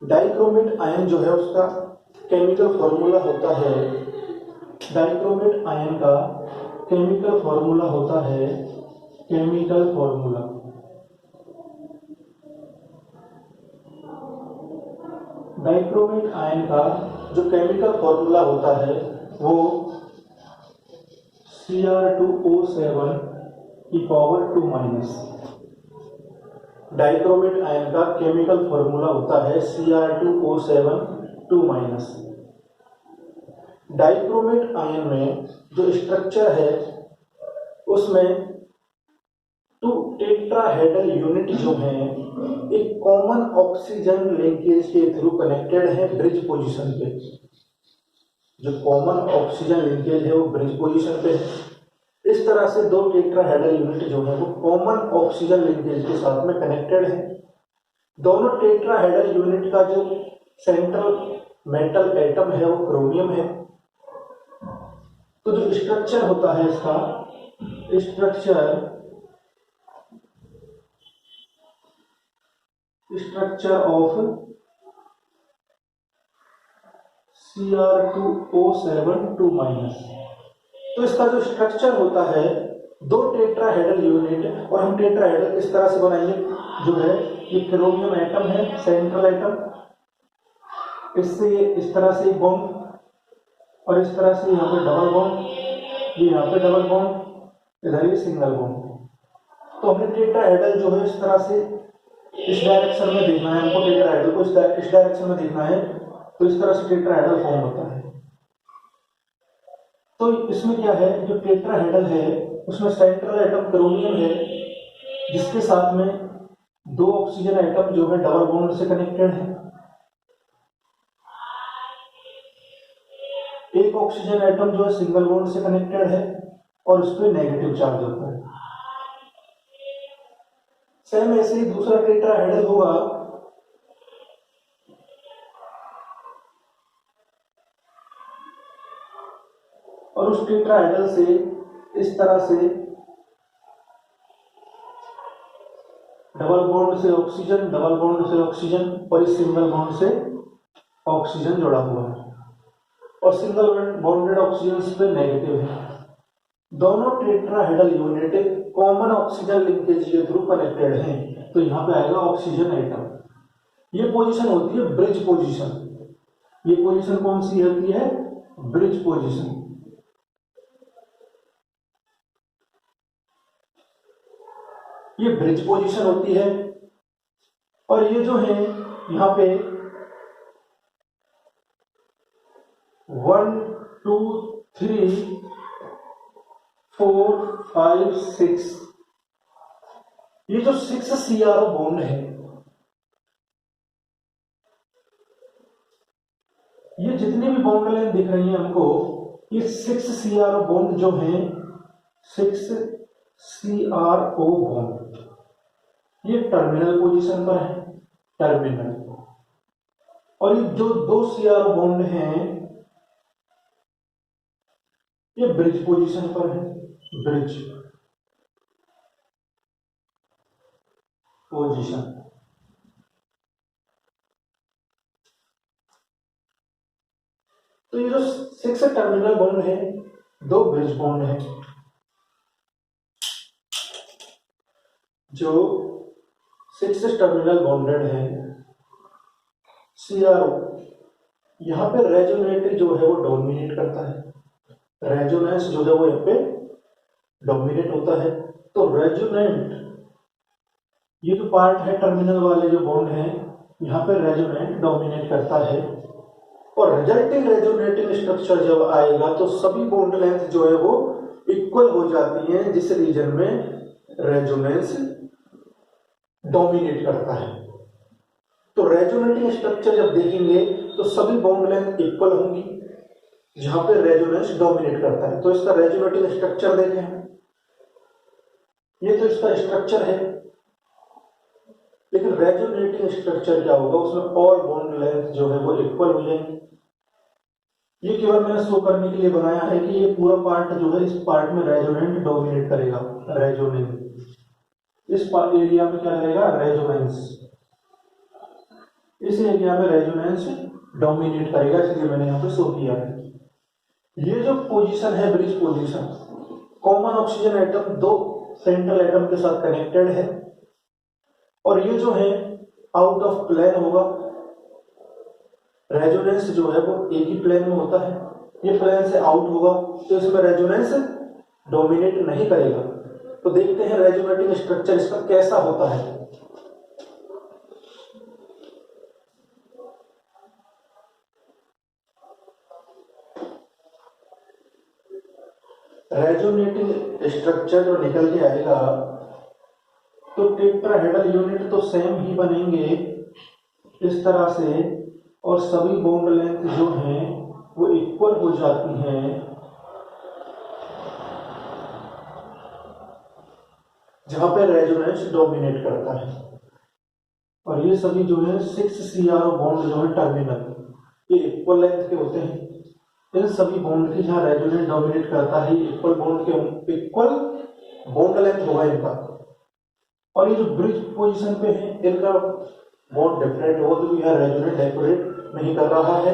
Dichromate ion जो है उसका केमिकल फॉर्मूला होता है, डाइक्रोमेट आयन का केमिकल फॉर्मूला होता है, केमिकल फॉर्मूला डाइक्रोमेट आयन का जो केमिकल फॉर्मूला होता है वो Cr2O7 की पावर 2-। डाइक्रोमेट आयन का केमिकल फॉर्मूला होता है Cr2O7 2-। डाइक्रोमेट आयन में जो स्ट्रक्चर है उसमें 2 टेट्राहेड्रल यूनिट जो हैं एक कॉमन ऑक्सीजन लिंकेज के थ्रू कनेक्टेड है ब्रिज पोजीशन पे। जो कॉमन ऑक्सीजन लिंकेज है वो ब्रिज पोजीशन पे है। इस तरह से 2 टेट्राहेड्रल यूनिट जो है वो कॉमन ऑक्सीजन लिंकेज के साथ में कनेक्टेड है। दोनों टेट्राहेड्रल यूनिट का जो सेंट्रल मेटल एटम है वो क्रोमियम है। तो जो स्ट्रक्चर होता है इसका स्ट्रक्चर ऑफ Cr2O7 2-। तो इसका जो स्ट्रक्चर होता है 2 टेट्राहेड्रल यूनिट, और हम टेट्राहेड्रल किस तरह से बनाएंगे, जो है ये क्रोमियम एटम है सेंट्रल एटम, इससे इस तरह से बॉन्ड और इस तरह से यहाँ पे डबल बॉन्ड, ये यहाँ पे डबल बॉन्ड, इधर ये सिंगल बॉन्ड। तो हमने टेट्राहेड्रल जो है इस तरह से इस डायरेक्शन में देखना है, हमको टेट्राहेड्रल को इस डायरेक्शन में देखना है, तो इस तरह से टेट्राहेड्रल फॉर्म होता है। तो इसमें क्या है, जो टेट्राहेड्रल है उसमें सेंट्रल एटम क्रोमियम है जिसके साथ में 2 ऑक्सीजन एटम जो है डबल बॉन्ड से कनेक्टेड है। एक ऑक्सीजन एटम जो है सिंगल बॉन्ड से कनेक्टेड है और उस पर नेगेटिव चार्ज होता है। सेम ऐसे ही दूसरा टेट्राहेड्रल होगा, और उस टेट्राहेड्रल से इस तरह से डबल बॉन्ड से ऑक्सीजन, डबल बॉन्ड से ऑक्सीजन और इस सिंगल बॉन्ड से ऑक्सीजन जुड़ा हुआ है, और सिंगल बॉन्डेड ऑक्सीजन पे नेगेटिव है। दोनों tetrahedral unit common oxygen linkage के थ्रू कनेक्टेड हैं। तो यहाँ पे आएगा ऑक्सीजन एटम। ये पोजीशन होती है ब्रिज पोजीशन। ये पोजीशन कौन सी होती है, ब्रिज पोजीशन। ये ब्रिज पोजीशन होती है, और ये जो है यहाँ पे 1 2 3 4 5 6, ये जो 6 CRO बॉन्ड है, ये जितनी भी बॉन्ड लाइन दिख रही है हमको, ये 6 CRO बॉन्ड जो हैं 6 CRO बॉन्ड, ये टर्मिनल पोजीशन पर है, टर्मिनल। और ये जो 2 CRO बॉन्ड हैं ये ब्रिज पोजीशन पर है, ब्रिज पोजीशन। तो ये जो 6 टर्मिनल बॉन्ड है, 2 ब्रिज बॉन्ड है। जो 6 टर्मिनल बॉन्डेड है CRO, यहां पे रेजोनेट जो है वो डोमिनेट करता है, रेजोनेंस जो है वो यहाँ पे डोमिनेट होता है। तो रेजोनेंट, ये जो पार्ट है टर्मिनल वाले जो बॉन्ड है, यहाँ पे रेजोनेंट डोमिनेट करता है, और रिजल्टिंग रेजोनेटिंग स्ट्रक्चर जब आएगा तो सभी बॉन्ड लेंथ जो है वो इक्वल हो जाती है, जिस रीजन में रेजोनेंस डोमिनेट करता है। तो रेजोनेटिंग स्ट्रक्चर जब देखेंगे तो सभी बॉन्ड लेंथ इक्वल होंगी जहां पे रेजोनेंस डोमिनेट करता है। तो इसका रेजोनेटिंग स्ट्रक्चर देखें, ये तो इसका स्ट्रक्चर है, लेकिन रेजोनेटिंग स्ट्रक्चर क्या होगा, उसमें ऑल बॉन्ड लेंथ जो है वो इक्वल हो जाएंगे। ये केवल मैंने शो करने के लिए बनाया है कि ये पूरा पार्ट जो है, इस पार्ट में रेजोनेंट डोमिनेट करेगा, रेजोनेंस। इस एरिया में क्या रहेगा, रेजोनेंस। इस एरिया में रेजोनेंस डोमिनेट करेगा, इसलिए मैंने यहाँ पे शो किया है। ये जो पोजीशन है bridge position, common oxygen atom दो सेंट्रल एटम के साथ कनेक्टेड है, और ये जो है आउट ऑफ प्लेन होगा। रेजोनेंस जो है वो एक ही प्लेन में होता है, ये प्लेन से आउट होगा, तो इसमें रेजोनेंस डोमिनेट नहीं करेगा। तो देखते हैं रेजोनेटिंग स्ट्रक्चर इसका कैसा होता है। रेजोनेटिंग स्ट्रक्चर जो निकल के आएगा, तो टेट्राहेड्रल यूनिट तो सेम ही बनेंगे इस तरह से, और सभी बॉन्ड लेंथ जो हैं वो इक्वल हो जाती हैं, जहां पे रेजोनेंस डोमिनेट करता है। और ये सभी जो है 6 बॉन्ड जो है टर्मिनल, ये इक्वल लेंथ के होते हैं। इन सभी बॉन्ड की जहां रेजोनेंस डोमिनेट करता है, इक्वल बॉन्ड के इक्वल बॉन्ड लेंथ होगा इनका। और ये जो ब्रिज पोजीशन पे है, इनका बॉन्ड डिफरेंट होगा, तो यह रेजोनेंस डेकोरेट नहीं कर रहा है।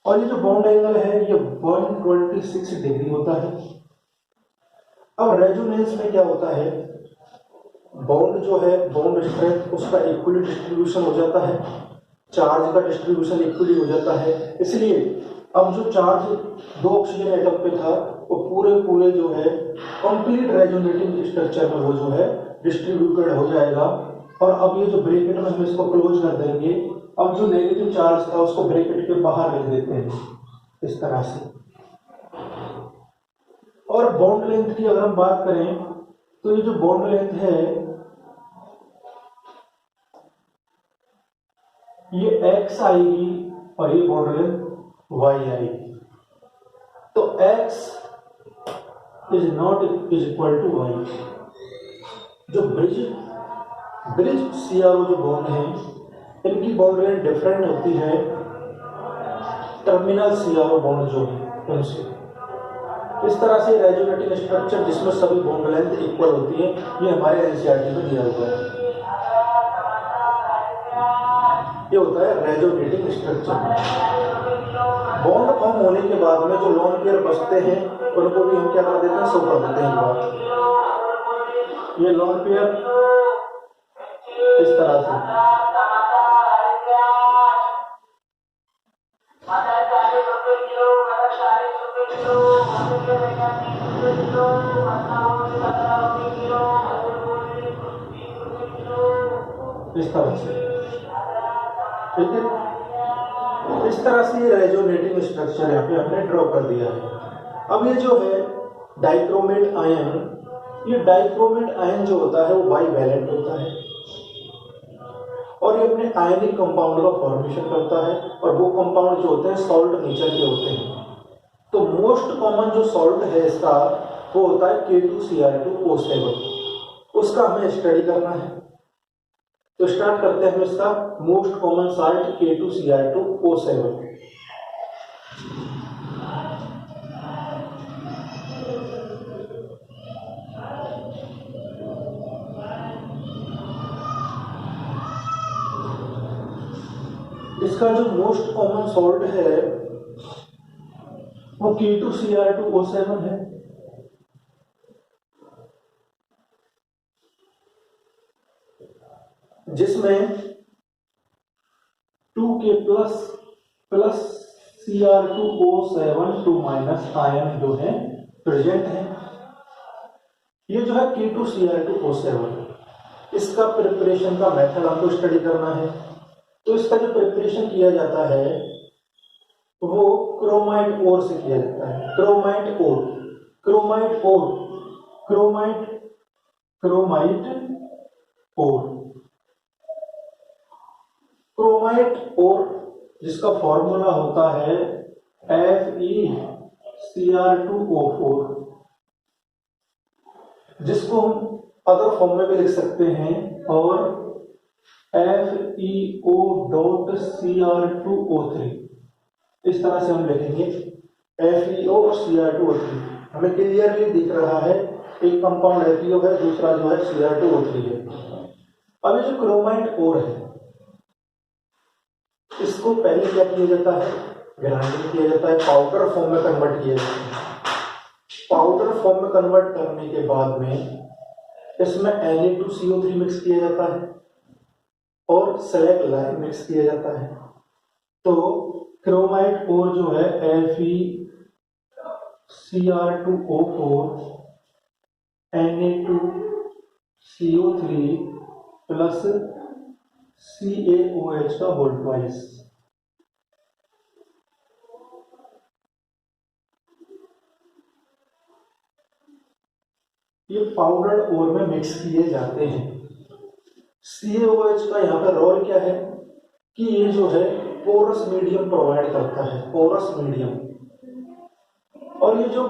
और ये जो बॉन्ड एंगल है ये 126 डिग्री होता है। अब रेजोनेंस में क्या होता है, बॉन्ड जो है बॉन्ड स्ट्रेंथ उसका इक्वली डिस्ट्रीब्यूशन हो जाता है, चार्ज का डिस्ट्रीब्यूशन इक्वली हो जाता है। इसलिए अब जो चार्ज दो ऑक्सीजन एटम पे था वो पूरे जो है कंप्लीट रेजोनेटिंग स्ट्रक्चर में वो जो है डिस्ट्रीब्यूटेड हो जाएगा। और अब ये जो ब्रैकेट में हम इसको क्लोज कर देंगे, अब जो नेगेटिव चार्ज था उसको ब्रैकेट के बाहर रख देते हैं इस तरह से। और बॉन्ड लेंथ की अगर हम बात करें, तो ये जो बॉन्ड लेंथ है ये x आएगी और ये बॉन्ड लेंथ y आएगी। तो x is not is equal to y। जो ब्रिज CRO जो बॉन्ड है, इनकी बॉन्ड लेंथ डिफरेंट होती है टर्मिनल CRO बॉन्ड जो है उनसे। इस तरह से रेजोनेटिंग स्ट्रक्चर जिसमें सभी बॉन्ड लेंथ इक्वल होती है, ये हमारे एनसीईआरटी में दिया हुआ है। ये होता है रेजोनेटिंग स्ट्रक्चर। बॉन्ड फॉर्म होने के बाद में जो लोन पेयर बचते हैं उनको भी हम क्या कर देते हैं, शो कर देते हैं। ये लोन पेयर इस तरह से इस तरह से, ठीक है। इस तरह से ये रेजोनेटिंग स्ट्रक्चर यहाँ पे हमने ड्रॉ कर दिया है। अब ये जो है डाइक्रोमेट आयन, ये डाइक्रोमेट आयन जो होता है वो बाइवैलेंट होता है, और ये अपने आयनिक कंपाउंड का फॉर्मेशन करता है, और वो कंपाउंड जो होते हैं सॉल्ट नेचर के होते हैं। तो मोस्ट कॉमन जो सॉल्ट है इसका वो होता है K2Cr2O7, उसका हमें स्टडी करना है। तो स्टार्ट करते हैं हम इसका मोस्ट कॉमन सॉल्ट K2Cr2O7। इसका जो मोस्ट कॉमन सॉल्ट है वो K2Cr2O7 है। जिसमें 2K plus Cr2O7 2 minus ion जो है प्रेजेंट है। ये जो है K2Cr2O7, इसका प्रिपरेशन का मेथड हमको स्टडी करना है। तो इसका जो प्रिपरेशन किया जाता है वो क्रोमाइट ओर से किया जाता है। क्रोमाइट ओर जिसका फॉर्मूला होता है FeCr2O4, जिसको हम अदर फॉर्म में भी लिख सकते हैं, और FeO.Cr2O3, इस तरह से हम लिखेंगे FeO और Cr2O3। हमें क्लियरली दिख रहा है एक कंपाउंड FeO है, दूसरा जो है Cr2O3 है। अब ये जो क्रोमाइट ओर है, इसको पहले क्या किया जाता है, ग्राइंडिंग किया जाता है, पाउडर फॉर्म में कन्वर्ट किया जाता है। पाउडर फॉर्म में कन्वर्ट करने के बाद में इसमें Na2CO3 मिक्स किया जाता है और स्लैग लाइम मिक्स किया जाता है। तो क्रोमाइट ओर जो है FeCr2O4 Na2CO3 प्लस CaOH का होल ट्वाइस। ये पाउडर ओर में मिक्स किए जाते हैं। CaOH का यहाँ पर रोल क्या है कि ये जो है पोरस मीडियम प्रोवाइड करता है, पोरस मीडियम। और ये जो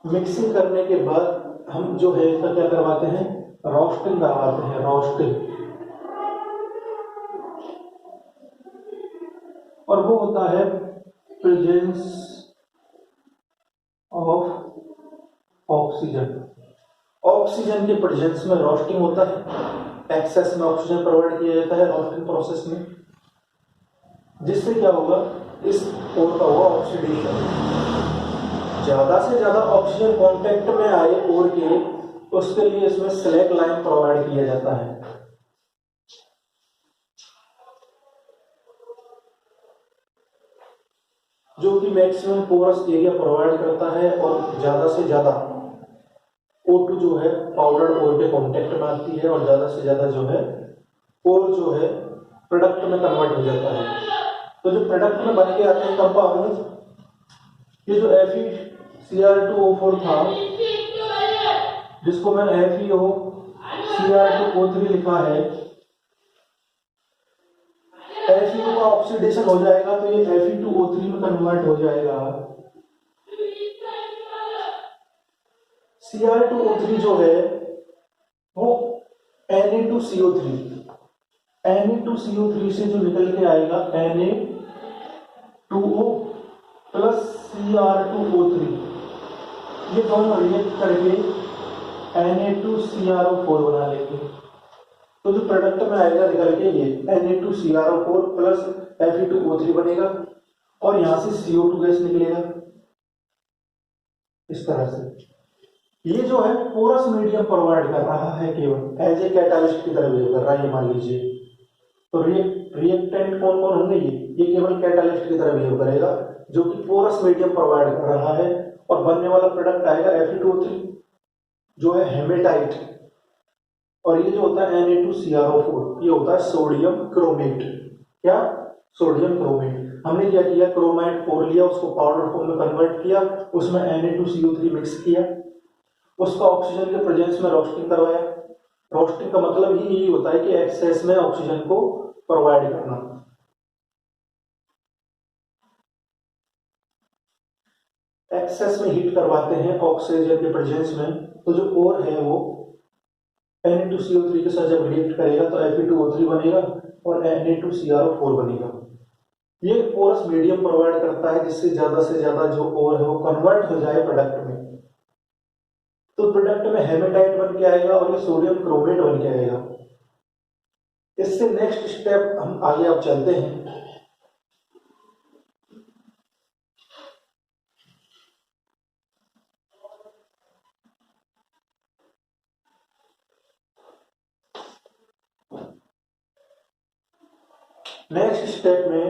मिक्सिंग करने के बाद हम जो है इसका क्या करवाते हैं, रोस्टिंग करवाते हैं, रोस्टिंग। और वो होता है प्रेजेंस ऑफ ऑक्सीजन। ऑक्सीजन के प्रेजेंस में रोस्टिंग होता है, एक्सेस में ऑक्सीजन प्रोवाइड किया जाता है रोस्टिंग प्रोसेस में, जिससे क्या होगा, इस ओर का हुआ ऑक्सीडेशन। ज्यादा से ज्यादा ऑक्सीजन कांटेक्ट में आए ओर के, उसके लिए इसमें स्लैग लाइम प्रोवाइड किया जाता है। जो कि मैक्सिमम पोरस एरिया प्रोवाइड करता है और ज्यादा से ज्यादा O2 जो है पाउडर ओर के कांटेक्ट में आती है और ज्यादा से ज्यादा जो है ओर जो है प्रोडक्ट में कन्वर्ट हो जाता है। तो जो प्रोडक्ट में बन के आते हैं कंपाउंड, ये जो FeCr2O4 था, जिसको मैंने FeCr2O3 लिखा है, Fe2 का ऑक्सीडेशन हो जाएगा तो ये Fe2O3 में कन्वर्ट हो जाएगा। Cr2O3 जो है वो Na2CO3, Na2CO3 से जो निकल के आएगा Na2O प्लस Cr2O3, ये दोनों रिएक्ट करके Na2CrO4 बना लेंगे। तो जो प्रोडक्ट में आएगा निकल के ये Na2CrO4 प्लस Fe2O3 बनेगा और यहां से CO2 गैस निकलेगा। इस तरह से ये जो है पोरस मीडियम प्रोवाइड कर रहा है, केवल एज ए कैटालिस्ट की तरह बिहेव कर रहा है, ये मान लीजिए। तो रिएक्टेंट कौन कौन होंगे, ये केवल कैटालिस्ट की तरह बिहेव करेगा, जो कि पोरस मीडियम प्रोवाइड कर रहा है। और बनने वाला प्रोडक्ट आएगा Fe2O3 जो है हेमेटाइट, और ये जो होता है Na2CrO4 ये होता है सोडियम क्रोमेट। क्या, सोडियम क्रोमेट। हमने क्या किया, क्रोमाइट ओर लिया, उसको पाउडर फॉर्म में कन्वर्ट किया, उसमें Na2CO3 मिक्स किया, उसका ऑक्सीजन के प्रेजेंस में रोस्टिंग करवाया। रोस्टिंग का मतलब ही यही होता है कि एक्सेस में ऑक्सीजन को प्रोवाइड करना। एक्सेस में हीट करवाते हैं ऑक्सीजन के प्रेजेंस में, तो जो ओर है वो Na2CO3 के साथ जब रिएक्ट करेगा तो Fe2O3 बनेगा और Na2CrO4 बनेगा। ये पोरस मीडियम प्रोवाइड करता है, जिससे ज्यादा से ज्यादा जो ओर है वो कन्वर्ट हो जाए प्रोडक्ट में। तो प्रोडक्ट में हेमेटाइट बन के आएगा और ये सोडियम क्रोमेट बन के आएगा। इससे नेक्स्ट स्टेप हम आगे अब चलते हैं। नेक्स्ट स्टेप में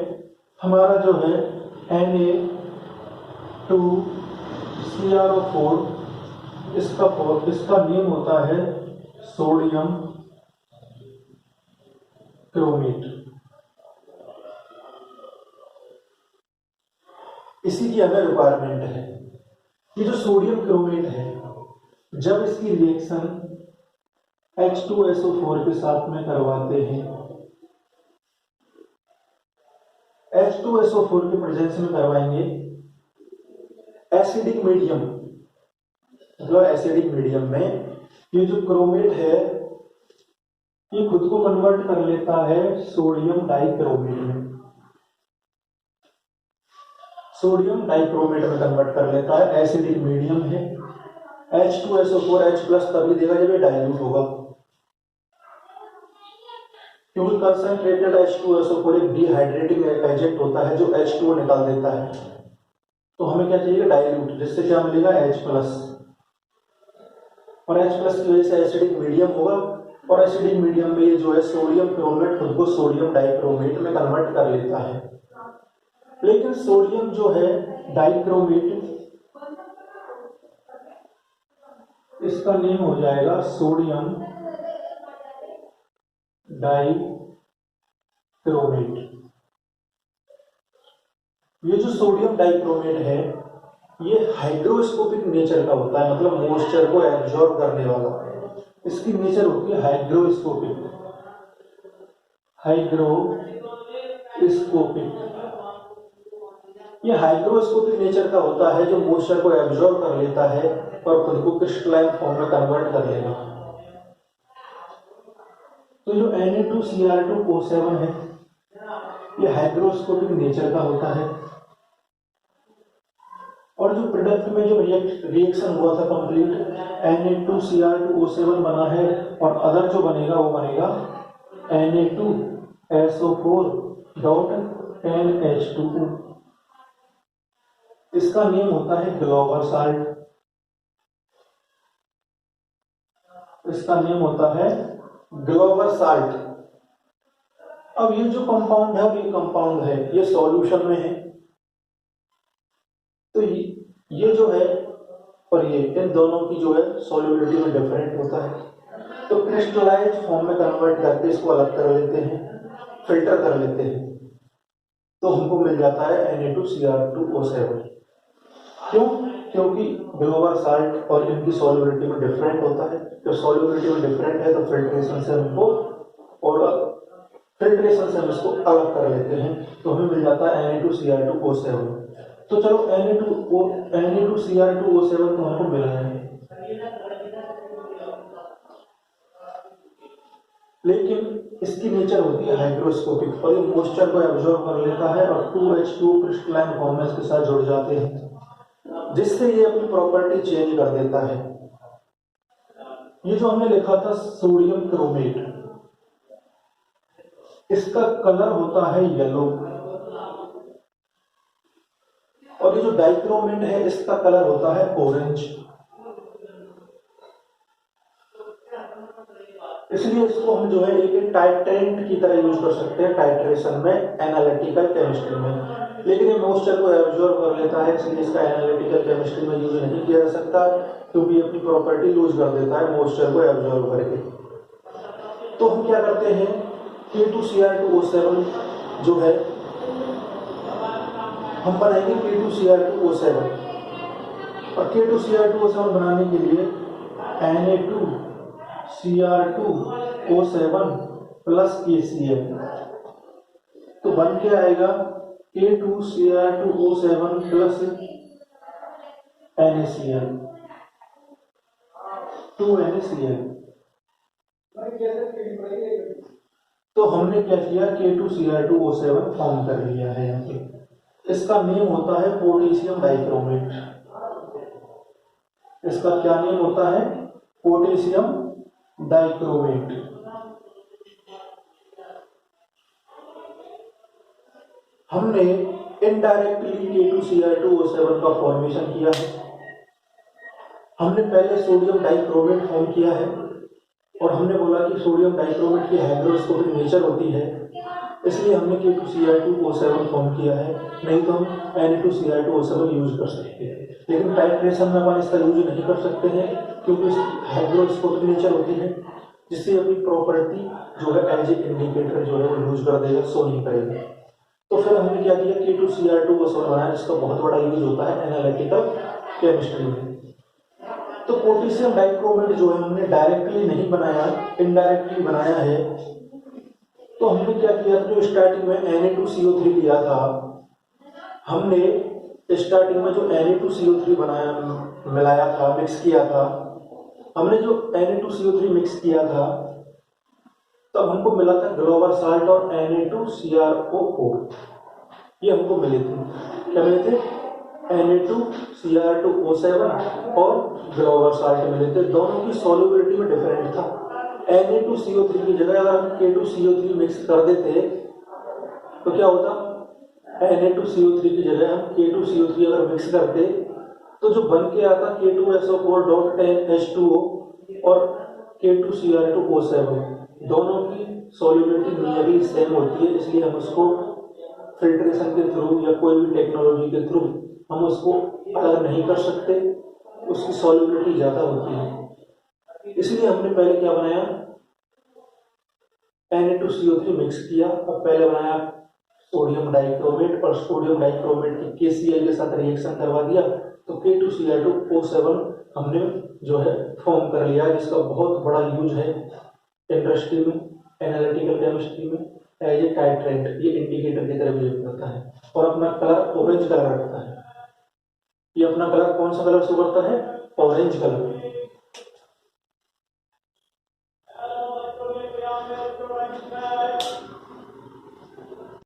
हमारा जो है Na2CrO4, इसका नेम होता है सोडियम क्रोमेट। इसी की हमें रिक्वायरमेंट है। ये जो सोडियम क्रोमेट है, जब इसकी रिएक्शन H2SO4 के साथ में करवाते हैं, H2SO4 के प्रेजेंस में करवाएंगे, एसिडिक मीडियम, मतलब एसिडिक मीडियम में ये जो क्रोमेट है ये खुद को कन्वर्ट कर लेता है सोडियम डाइक्रोमेट में, सोडियम डाइक्रोमेट में कन्वर्ट कर लेता है। एसिडिक मीडियम है, H2SO4 H+ तभी देगा जब ये डाइल्यूट होगा, क्योंकि कंसंट्रेटेड H2SO4 एक डिहाइड्रेटिंग एजेंट होता है जो H2O निकाल देता है। तो हमें क्या चाहिए, डाइल्यूट, जिससे क्या मिलेगा H प्लस, और H प्लस की वजह से एसिडिक मीडियम होगा, और एसिडिक मीडियम में ये जो है सोडियम क्रोमेट खुद को सोडियम डाइक्रोमेट में कन्वर्ट कर लेता है। लेकिन सोडियम जो है डाइक्रोमेट, इसका नेम हो जाएगा सोडियम डाइक्रोमेट। ये जो सोडियम डाइक्रोमेट है ये हाइड्रोस्कोपिक नेचर का होता है, मतलब मॉइस्चर को एब्जॉर्ब करने वाला। इसकी नेचर होती है हाइग्रोस्कोपिक, ये हाइग्रोस्कोपिक नेचर का होता है जो मॉइस्चर को एब्जॉर्ब कर लेता है और खुद को क्रिस्टलाइन फॉर्म में कन्वर्ट कर लेगा। तो जो Na2Cr2O7 है ये हाइग्रोस्कोपिक नेचर का होता है, और जो प्रोडक्ट में जो रिएक्शन हुआ था कंप्लीट, Na2Cr2O7 बना है, और अदर जो बनेगा वो बनेगा Na2SO4.10H2O। इसका नेम होता है ग्लोवर साल्ट, इसका नेम होता है ग्लोवर साल्ट। अब ये जो कंपाउंड है, ये कंपाउंड है, ये सॉल्यूशन में है, तो ये जो है और ये इन दोनों की जो है सॉल्युबिलिटी में डिफरेंट होता है। तो क्रिस्टलाइज फॉर्म में कन्वर्ट करके इसको अलग कर लेते हैं, फिल्टर कर लेते हैं, तो हमको मिल जाता है Na2Cr2O7। क्यों? क्योंकि ग्लोवर साल्ट और इनकी सॉल्युबिलिटी में डिफरेंट होता है। तो सॉल्युबिलिटी में डिफरेंट है तो फिल्ट्रेशन से हमको इसको अलग कर लेते हैं, तो हमें मिल जाता है Na2Cr2O7। तो चलो Na2Cr2O7 तो हमको मिल रहा है, लेकिन इसकी नेचर होती है हाइग्रोस्कोपिक, और ये मॉइस्चर को एब्जॉर्ब कर लेता है और 2H2 क्रिस्टलाइन फॉर्म में इसके साथ जुड़ जाते हैं, जिससे ये अपनी प्रॉपर्टी चेंज कर देता है। ये जो हमने लिखा था सोडियम क्रोमेट, इसका कलर होता है येलो, और ये जो डाइक्रोमेट है इसका कलर होता है ऑरेंज। इसलिए इसको हम जो है एक टाइट्रेंट की तरह यूज कर सकते हैं टाइट्रेशन में, एनालिटिकल केमिस्ट्री में। लेकिन ये मॉइस्चर को एब्जॉर्ब कर लेता है, इसलिए इसका एनालिटिकल केमिस्ट्री में यूज नहीं किया जा सकता, क्योंकि ये अपनी प्रॉपर्टी लूज कर देता है मॉइस्चर को एब्जॉर्ब करके। तो हम क्या करते हैं, K2Cr2O7 जो है हम बनाएंगे K2Cr2O7, और K2Cr2O7 बनाने के लिए Na2Cr2O7 प्लस KCl, तो बन के आएगा K2Cr2O7 प्लस NaCl, 2NaCl। तो हमने क्या किया, K2Cr2O7 फॉर्म कर लिया है यहाँ पे। इसका नेम होता है पोटेशियम डाइक्रोमेट। इसका क्या नेम होता है, पोटेशियम डाइक्रोमेट। हमने इनडायरेक्टली K2Cr2O7 का फॉर्मेशन किया है। हमने पहले सोडियम डाइक्रोमेट फॉर्म किया है, और हमने बोला कि सोडियम डाइक्रोमेट की हाइड्रोस्कोपिक नेचर होती है, इसलिए हमने K2Cr2O7 फॉर्म किया है, नहीं तो हम Na2Cr2O7 यूज कर सकते हैं। लेकिन टाइट्रेशन में अपन इसका यूज नहीं कर सकते हैं, क्योंकि इसकी हाइड्रोस्कोपिक नेचर होती है, जिससे अपनी प्रॉपर्टी जो है एज ए इंडिकेटर जो है वो यूज कर देगा, शो नहीं करेगा। तो फिर हमने क्या किया, K2Cr2O7 बनाया, जिसका बहुत बड़ा यूज होता है एनालिटिकल केमिस्ट्री में। तो पोटेशियम डाइक्रोमेट जो है हमने डायरेक्टली नहीं बनाया, इनडायरेक्टली बनाया है। तो हमने क्या किया, जो स्टार्टिंग में Na2CO3 लिया था, हमने स्टार्टिंग में जो Na2CO3 बनाया, मिलाया था, मिक्स किया था, हमने जो Na2CO3 मिक्स किया था तब हमको मिला था ग्लोवर साल्ट और Na2CrO4, ये हमको मिले थे। क्या मिले थे, Na2Cr2O7 और ग्लोवर साल्ट मिले थे। दोनों की सॉल्युबिलिटी में डिफरेंट था। Na2CO3 की जगह अगर हम K2CO3 मिक्स कर देते तो क्या होता, Na2CO3 की जगह हम K2CO3 अगर मिक्स करते तो जो बन के आता K2SO4.10H2O और K2Cr2O7, दोनों की सॉल्युबिलिटी नियरली सेम होती है, इसलिए हम उसको फिल्ट्रेशन के थ्रू या कोई भी टेक्नोलॉजी के थ्रू हम उसको अलग नहीं कर सकते, उसकी सॉल्युबिलिटी ज़्यादा होती है। इसलिए हमने पहले क्या बनाया, Na2CO3 मिक्स किया और पहले बनाया सोडियम डाइक्रोमेट और सोडियम डाइक्रोमेट की KCl के साथ रिएक्शन करवा दिया तो K2Cl2O7 हमने जो है फॉर्म कर लिया, जिसका बहुत बड़ा यूज है इंडस्ट्री में, एनालिटिकल केमिस्ट्री में एज ए टाइट्रेंट, ये इंडिकेटर की तरह यूज करता है और अपना कलर ऑरेंज कलर रखता है। ये अपना कलर कौन सा कलर शो करता है, ऑरेंज कलर।